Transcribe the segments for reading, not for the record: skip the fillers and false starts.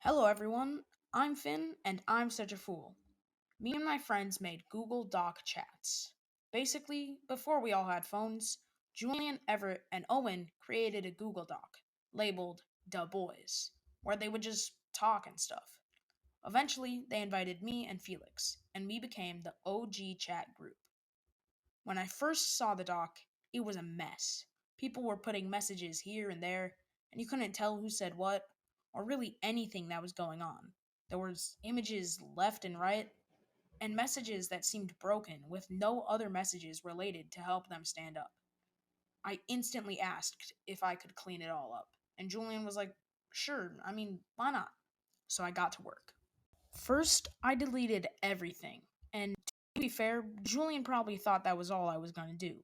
Hello, everyone. I'm Finn, and I'm such a fool. Me and my friends made Google Doc chats. Basically, before we all had phones, Julian, Everett, and Owen created a Google Doc labeled Da Boys, where they would just talk and stuff. Eventually, they invited me and Felix, and we became the OG chat group. When I first saw the doc, it was a mess. People were putting messages here and there, and you couldn't tell who said what, or really anything that was going on. There was images left and right, and messages that seemed broken with no other messages related to help them stand up. I instantly asked if I could clean it all up, and Julian was like, sure, why not? So I got to work. First, I deleted everything, and to be fair, Julian probably thought that was all I was going to do.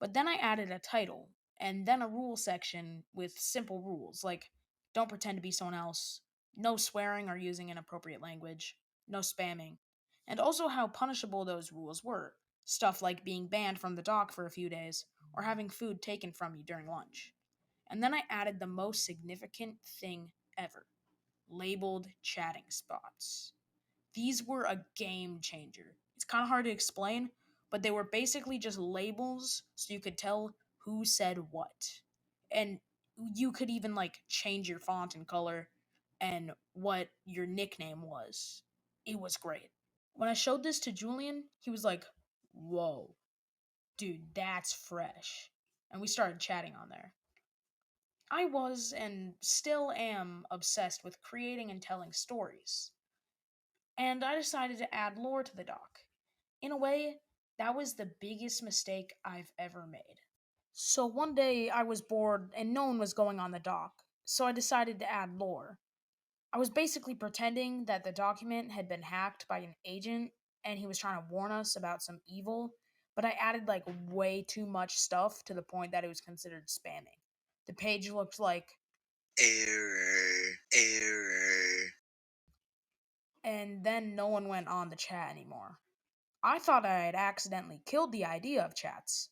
But then I added a title, and then a rule section with simple rules like don't pretend to be someone else, no swearing or using inappropriate language, no spamming, and also how punishable those rules were. Stuff like being banned from the dock for a few days, or having food taken from you during lunch. And then I added the most significant thing ever labeled chatting spots. These were a game changer. It's kind of hard to explain, but they were basically just labels so you could tell who said what. And you could even like change your font and color and what your nickname was. It was great. When I showed this to Julian, he was like, "Whoa, dude, that's fresh." And we started chatting on there. I was and still am obsessed with creating and telling stories. And I decided to add lore to the doc. In a way, that was the biggest mistake I've ever made. So one day I was bored and no one was going on the doc, so I decided to add lore. I was basically pretending that the document had been hacked by an agent and he was trying to warn us about some evil, but I added like way too much stuff to the point that it was considered spamming. The page looked like Error, error. and then no one went on the chat anymore. I thought I had accidentally killed the idea of chats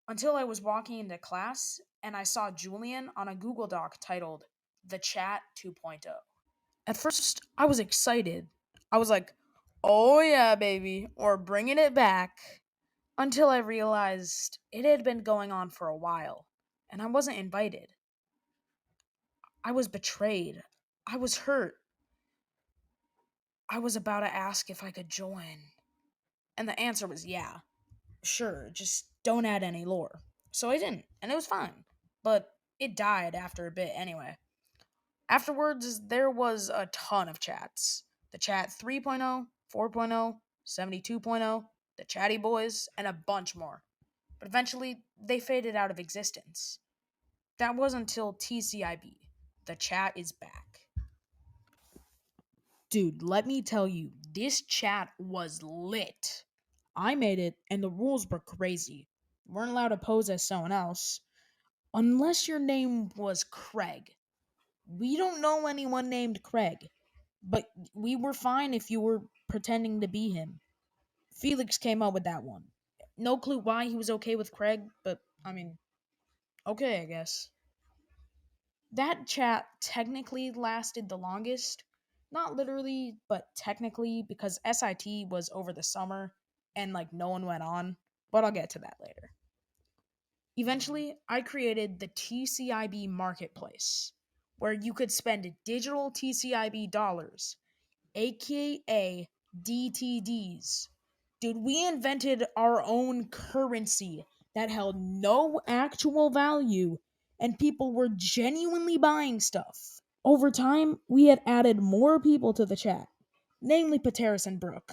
until I was walking into class and I saw Julian on a Google Doc titled The Chat 2.0. At first, I was excited. I was like, oh yeah, baby, or bringing it back, until I realized it had been going on for a while and I wasn't invited. I was betrayed. I was hurt. I was about to ask if I could join. And the answer was yeah. Sure, just don't add any lore. So I didn't, and it was fine. But it died after a bit anyway. Afterwards, there was a ton of chats. The chat 3.0, 4.0, 72.0, the chatty boys, and a bunch more. But eventually, they faded out of existence. That was until TCIB. The chat is back. Dude, let me tell you, this chat was lit. I made it, and the rules were crazy. You weren't allowed to pose as someone else, unless your name was Craig. We don't know anyone named Craig, but we were fine if you were pretending to be him. Felix came up with that one. No clue why he was okay with Craig, but okay, I guess. That chat technically lasted the longest. Not literally, but technically, because SIT was over the summer and like no one went on, but I'll get to that later. Eventually, I created the TCIB marketplace, where you could spend digital TCIB dollars, aka DTDs. Dude, we invented our own currency that held no actual value, and people were genuinely buying stuff. Over time, we had added more people to the chat, namely Pateris and Brooke.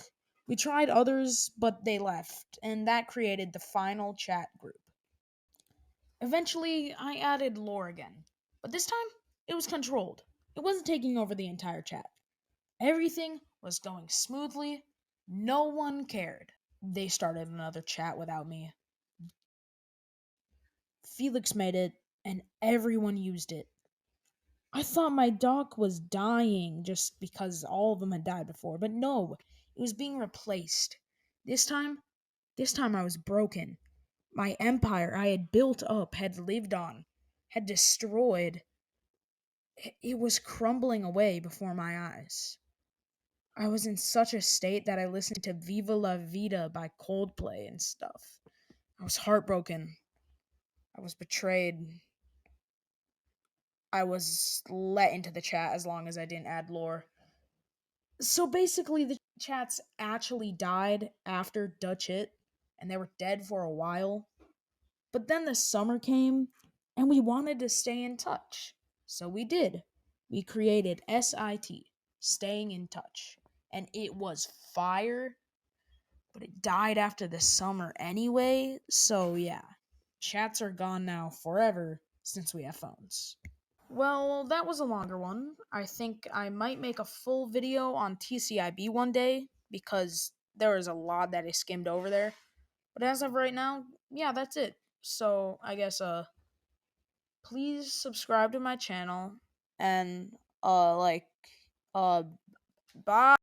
We tried others, but they left, and that created the final chat group. Eventually, I added lore again, but this time it was controlled. It wasn't taking over the entire chat. Everything was going smoothly. No one cared. They started another chat without me. Felix made it, and everyone used it. I thought my doc was dying just because all of them had died before, but no, it was being replaced. This time, this time I was broken. My empire I had built up, had lived on, had destroyed. it was crumbling away before my eyes. I was in such a state that I listened to Viva La Vida by Coldplay and stuff. I was heartbroken. I was betrayed. I was let into the chat as long as I didn't add lore. So basically, the chats actually died after Dutch hit, and they were dead for a while. But then the summer came, and we wanted to stay in touch. So we did. We created SIT, Staying in Touch. And it was fire, but it died after the summer anyway. So yeah, chats are gone now forever since we have phones. Well, that was a longer one. I think I might make a full video on TCIB one day because there is a lot that is skimmed over there. But as of right now, yeah, that's it. So I guess please subscribe to my channel and like uh bye.